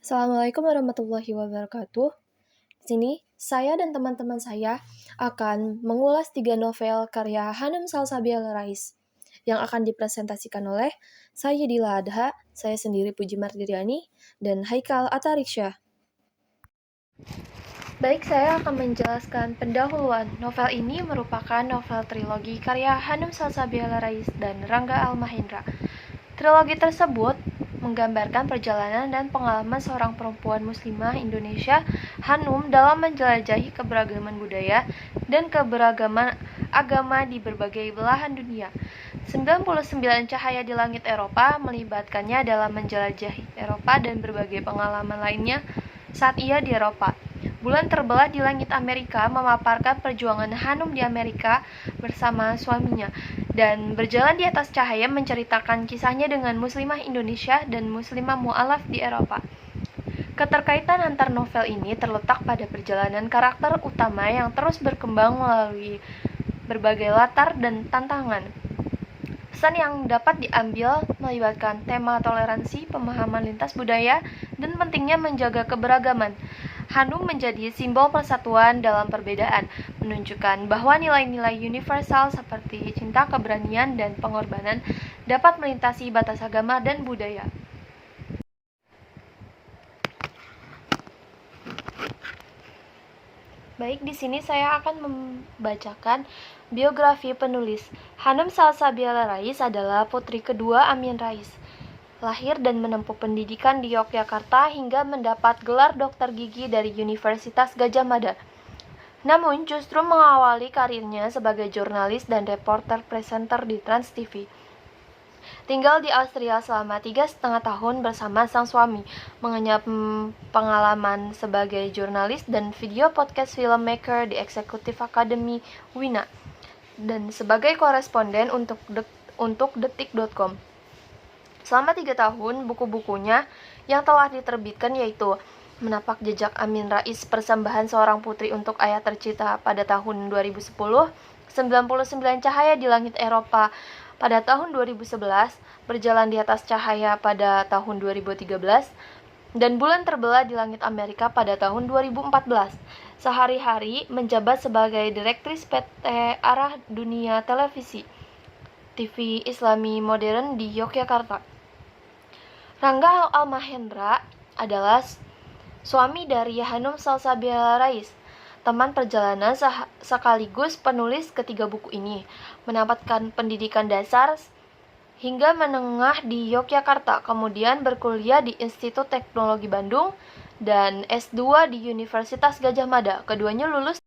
Assalamualaikum warahmatullahi wabarakatuh. Di sini, saya dan teman-teman saya akan mengulas 3 novel karya Hanum Salsabila Rais yang akan dipresentasikan oleh saya Dila Adha, saya sendiri Puji Mardiryani, dan Haikal Atariksya. Baik, saya akan menjelaskan pendahuluan. Novel ini merupakan novel trilogi karya Hanum Salsabila Rais dan Rangga Almahendra. Trilogi tersebut menggambarkan perjalanan dan pengalaman seorang perempuan muslimah Indonesia, Hanum, dalam menjelajahi keberagaman budaya dan keberagaman agama di berbagai belahan dunia. 99 Cahaya di Langit Eropa melibatkannya dalam menjelajahi Eropa dan berbagai pengalaman lainnya saat ia di Eropa. Bulan Terbelah di Langit Amerika memaparkan perjuangan Hanum di Amerika bersama suaminya, dan Berjalan di Atas Cahaya menceritakan kisahnya dengan muslimah Indonesia dan muslimah mu'alaf di Eropa. Keterkaitan antar novel ini terletak pada perjalanan karakter utama yang terus berkembang melalui berbagai latar dan tantangan. Pesan yang dapat diambil melibatkan tema toleransi, pemahaman lintas budaya, dan pentingnya menjaga keberagaman. Hanum menjadi simbol persatuan dalam perbedaan, menunjukkan bahwa nilai-nilai universal seperti cinta, keberanian, dan pengorbanan dapat melintasi batas agama dan budaya. Baik, di sini saya akan membacakan biografi penulis. Hanum Salsabila Rais adalah putri kedua Amin Rais. Lahir dan menempuh pendidikan di Yogyakarta hingga mendapat gelar dokter gigi dari Universitas Gadjah Mada. Namun justru mengawali karirnya sebagai jurnalis dan reporter presenter di Trans TV. Tinggal di Austria selama 3,5 tahun bersama sang suami, mengenyam pengalaman sebagai jurnalis dan video podcast filmmaker di Executive Academy Wina, dan sebagai koresponden untuk detik.com. Selama 3 tahun, buku-bukunya yang telah diterbitkan yaitu Menapak Jejak Amin Rais, Persembahan Seorang Putri untuk Ayah Tercinta pada tahun 2010, 99 Cahaya di Langit Eropa pada tahun 2011, Berjalan di Atas Cahaya pada tahun 2013, dan Bulan Terbelah di Langit Amerika pada tahun 2014. Sehari-hari menjabat sebagai Direktris PT Arah Dunia Televisi, TV Islami Modern di Yogyakarta. Rangga Almahendra adalah suami dari Hanum Salsabila Rais, teman perjalanan sekaligus penulis ketiga buku ini. Mendapatkan pendidikan dasar hingga menengah di Yogyakarta, kemudian berkuliah di Institut Teknologi Bandung dan S2 di Universitas Gadjah Mada. Keduanya lulus.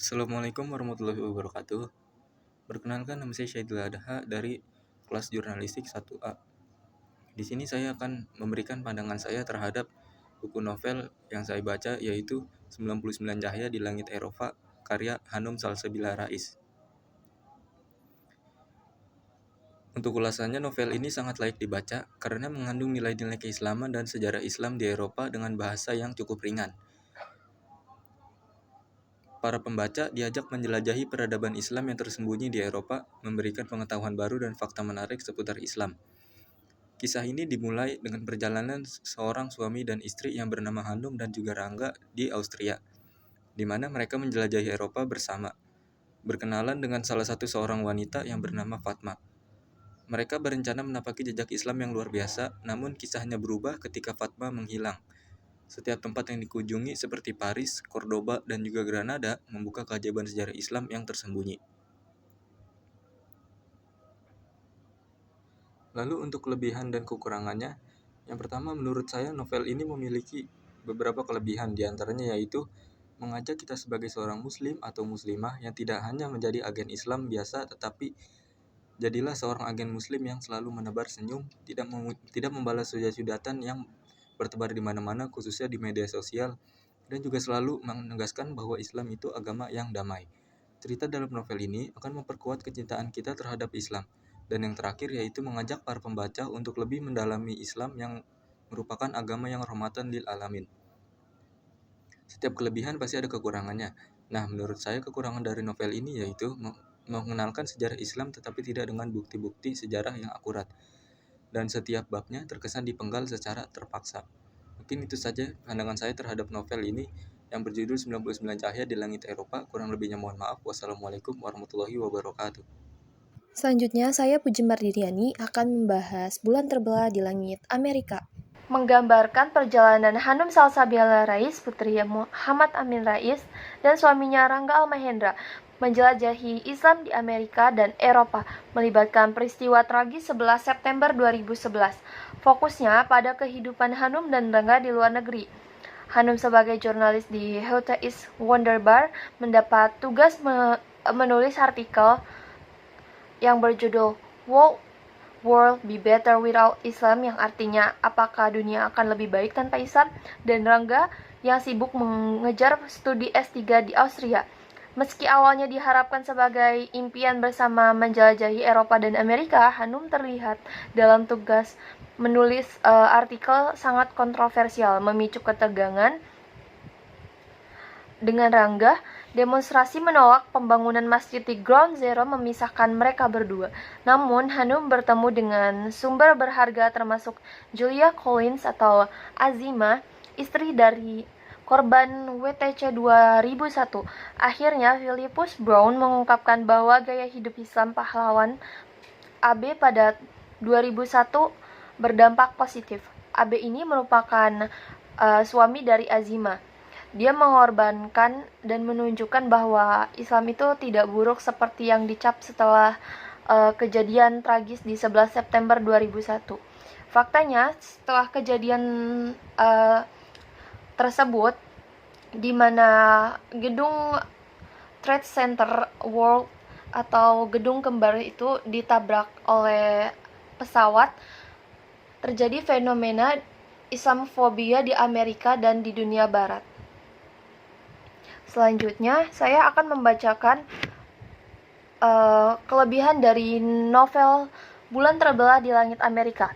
Assalamualaikum warahmatullahi wabarakatuh. Perkenalkan, nama saya Syahidul Adha dari kelas jurnalistik 1A. Di sini saya akan memberikan pandangan saya terhadap buku novel yang saya baca, yaitu 99 Cahaya di Langit Eropa karya Hanum Salsabila Rais. Untuk ulasannya, novel ini sangat layak dibaca karena mengandung nilai-nilai keislaman dan sejarah Islam di Eropa dengan bahasa yang cukup ringan. Para pembaca diajak menjelajahi peradaban Islam yang tersembunyi di Eropa, memberikan pengetahuan baru dan fakta menarik seputar Islam. Kisah ini dimulai dengan perjalanan seorang suami dan istri yang bernama Hanum dan juga Rangga di Austria, di mana mereka menjelajahi Eropa bersama, berkenalan dengan salah satu seorang wanita yang bernama Fatma. Mereka berencana menapaki jejak Islam yang luar biasa, namun kisahnya berubah ketika Fatma menghilang. Setiap tempat yang dikunjungi seperti Paris, Cordoba, dan juga Granada membuka keajaiban sejarah Islam yang tersembunyi. Lalu untuk kelebihan dan kekurangannya, yang pertama menurut saya novel ini memiliki beberapa kelebihan, diantaranya yaitu mengajak kita sebagai seorang muslim atau muslimah yang tidak hanya menjadi agen Islam biasa, tetapi jadilah seorang agen muslim yang selalu menebar senyum, tidak membalas hujat-hujatan yang bertebar di mana-mana, khususnya di media sosial, dan juga selalu menegaskan bahwa Islam itu agama yang damai. Cerita dalam novel ini akan memperkuat kecintaan kita terhadap Islam, Dan yang terakhir yaitu mengajak para pembaca untuk lebih mendalami Islam yang merupakan agama yang rahmatan lil alamin. Setiap kelebihan pasti ada kekurangannya. Nah, menurut saya kekurangan dari novel ini yaitu mengenalkan sejarah Islam tetapi tidak dengan bukti-bukti sejarah yang akurat. Dan setiap babnya terkesan dipenggal secara terpaksa. Mungkin itu saja pandangan saya terhadap novel ini yang berjudul 99 Cahaya di Langit Eropa. Kurang lebihnya mohon maaf. Wassalamualaikum warahmatullahi wabarakatuh. Selanjutnya, saya Puji Mardiani akan membahas Bulan Terbelah di Langit Amerika. Menggambarkan perjalanan Hanum Salsabila Rais, putri Muhammad Amin Rais, dan suaminya Rangga Almahendra menjelajahi Islam di Amerika dan Eropa, melibatkan peristiwa tragis 11 September 2011. Fokusnya pada kehidupan Hanum dan Rangga di luar negeri. Hanum sebagai jurnalis di Hotel East Wonderbar mendapat tugas menulis artikel yang berjudul World Be Better Without Islam, yang artinya apakah dunia akan lebih baik tanpa Islam, dan Rangga yang sibuk mengejar studi S3 di Austria. Meski awalnya diharapkan sebagai impian bersama menjelajahi Eropa dan Amerika, Hanum terlihat dalam tugas menulis artikel sangat kontroversial, memicu ketegangan. Dengan Rangga, demonstrasi menolak pembangunan masjid di Ground Zero memisahkan mereka berdua. Namun, Hanum bertemu dengan sumber berharga termasuk Julia Collins atau Azima, istri dari korban WTC 2001. Akhirnya, Philippus Brown mengungkapkan bahwa gaya hidup Islam pahlawan AB pada 2001 berdampak positif. AB ini merupakan suami dari Azima. Dia mengorbankan dan menunjukkan bahwa Islam itu tidak buruk seperti yang dicap setelah kejadian tragis di 11 September 2001. Faktanya, setelah kejadian tersebut, di mana gedung Trade Center World atau gedung kembar itu ditabrak oleh pesawat, terjadi fenomena Islamofobia di Amerika dan di dunia barat. Selanjutnya, saya akan membacakan kelebihan dari novel Bulan Terbelah di Langit Amerika.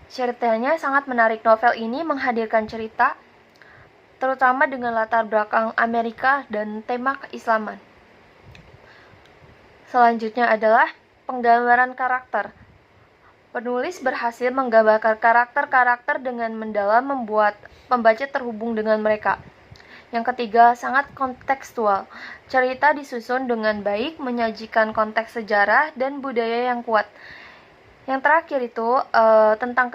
Ceritanya sangat menarik. Novel ini menghadirkan cerita terutama dengan latar belakang Amerika dan tema keislaman. Selanjutnya adalah penggambaran karakter. Penulis berhasil menggambarkan karakter-karakter dengan mendalam, membuat pembaca terhubung dengan mereka. Yang ketiga, sangat kontekstual. Cerita disusun dengan baik, menyajikan konteks sejarah dan budaya yang kuat. Yang terakhir itu tentang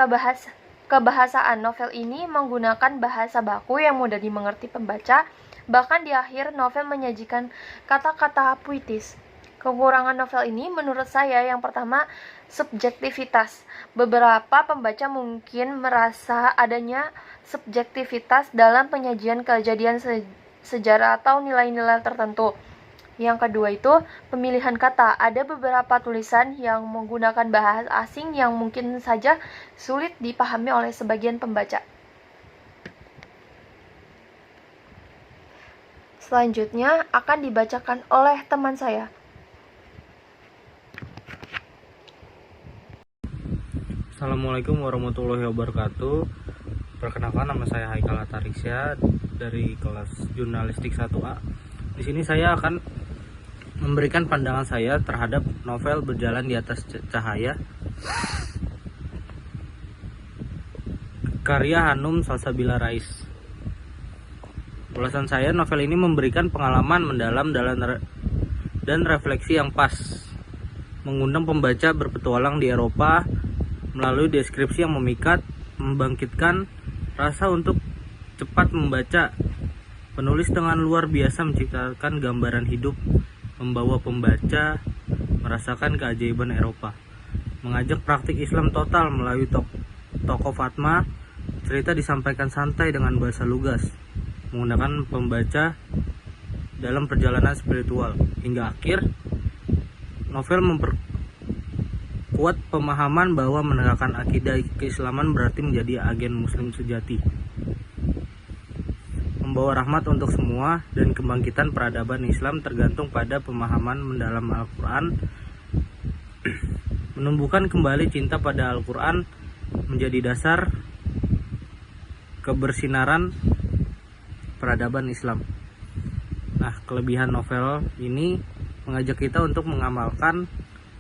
kebahasaan. Novel ini menggunakan bahasa baku yang mudah dimengerti pembaca. Bahkan di akhir novel menyajikan kata-kata puitis. Kekurangan novel ini menurut saya yang pertama, subjektivitas. Beberapa pembaca mungkin merasa adanya subjektivitas dalam penyajian kejadian sejarah atau nilai-nilai tertentu. Yang kedua itu pemilihan kata. Ada beberapa tulisan yang menggunakan bahasa asing yang mungkin saja sulit dipahami oleh sebagian pembaca. Selanjutnya akan dibacakan oleh teman saya. Assalamualaikum warahmatullahi wabarakatuh. Perkenalkan, nama saya Haikal Atariksya dari kelas Jurnalistik 1A. Di sini saya akan memberikan pandangan saya terhadap novel Berjalan di Atas Cahaya karya Hanum Salsabila Rais. Ulasan saya, novel ini memberikan pengalaman mendalam dan refleksi yang pas, mengundang pembaca berpetualang di Eropa melalui deskripsi yang memikat, membangkitkan rasa untuk cepat membaca. Penulis dengan luar biasa menciptakan gambaran hidup, membawa pembaca merasakan keajaiban Eropa, mengajak praktik Islam total melalui tokoh Fatma. Cerita disampaikan santai dengan bahasa lugas, menggunakan pembaca dalam perjalanan spiritual. Hingga akhir, novel memperkuat pemahaman bahwa menegakkan akidah keislaman berarti menjadi agen muslim sejati, membawa rahmat untuk semua, dan kebangkitan peradaban Islam tergantung pada pemahaman mendalam Al-Quran menumbuhkan kembali cinta pada Al-Quran menjadi dasar kebersinaran peradaban Islam. Nah, kelebihan novel ini mengajak kita untuk mengamalkan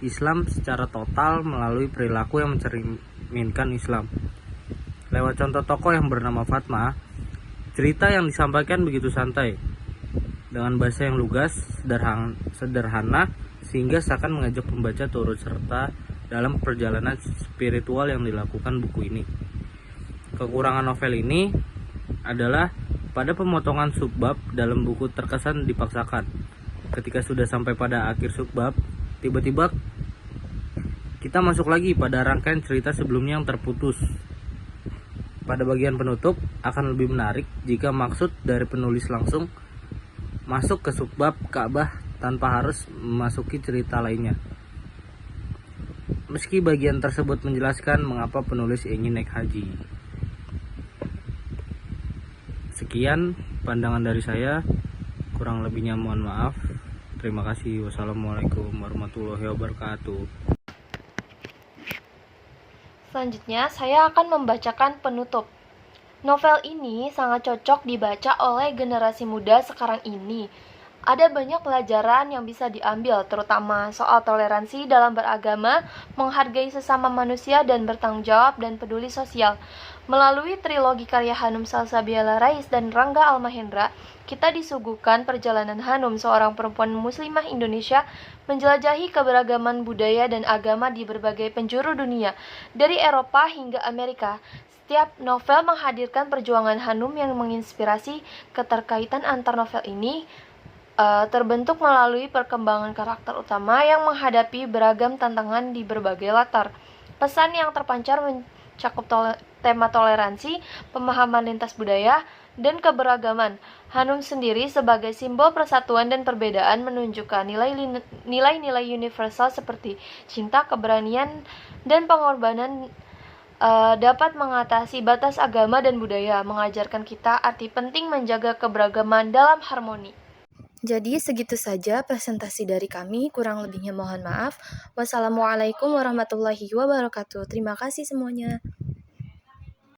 Islam secara total melalui perilaku yang mencerminkan Islam. Lewat contoh tokoh yang bernama Fatma, cerita yang disampaikan begitu santai, dengan bahasa yang lugas, sederhana, sehingga seakan mengajak pembaca turut serta dalam perjalanan spiritual yang dilakukan buku ini. Kekurangan novel ini adalah pada pemotongan subbab dalam buku terkesan dipaksakan. Ketika sudah sampai pada akhir subbab, tiba-tiba kita masuk lagi pada rangkaian cerita sebelumnya yang terputus. Pada bagian penutup akan lebih menarik jika maksud dari penulis langsung masuk ke subbab Ka'bah tanpa harus memasuki cerita lainnya. Meski bagian tersebut menjelaskan mengapa penulis ingin naik haji. Sekian pandangan dari saya, kurang lebihnya mohon maaf. Terima kasih. Wassalamualaikum warahmatullahi wabarakatuh. Selanjutnya, saya akan membacakan penutup. Novel ini sangat cocok dibaca oleh generasi muda sekarang ini. Ada banyak pelajaran yang bisa diambil, terutama soal toleransi dalam beragama, menghargai sesama manusia, dan bertanggung jawab dan peduli sosial. Melalui trilogi karya Hanum Salsabila Rais dan Rangga Almahendra, kita disuguhkan perjalanan Hanum, seorang perempuan muslimah Indonesia, menjelajahi keberagaman budaya dan agama di berbagai penjuru dunia, dari Eropa hingga Amerika. Setiap novel menghadirkan perjuangan Hanum yang menginspirasi. Keterkaitan antar novel ini terbentuk melalui perkembangan karakter utama yang menghadapi beragam tantangan di berbagai latar. Pesan yang terpancar mencakup tema toleransi, pemahaman lintas budaya, dan keberagaman. Hanum sendiri sebagai simbol persatuan dan perbedaan menunjukkan nilai-nilai universal seperti cinta, keberanian, dan pengorbanan dapat mengatasi batas agama dan budaya, mengajarkan kita arti penting menjaga keberagaman dalam harmoni. Jadi segitu saja presentasi dari kami, kurang lebihnya mohon maaf. Wassalamualaikum warahmatullahi wabarakatuh. Terima kasih semuanya.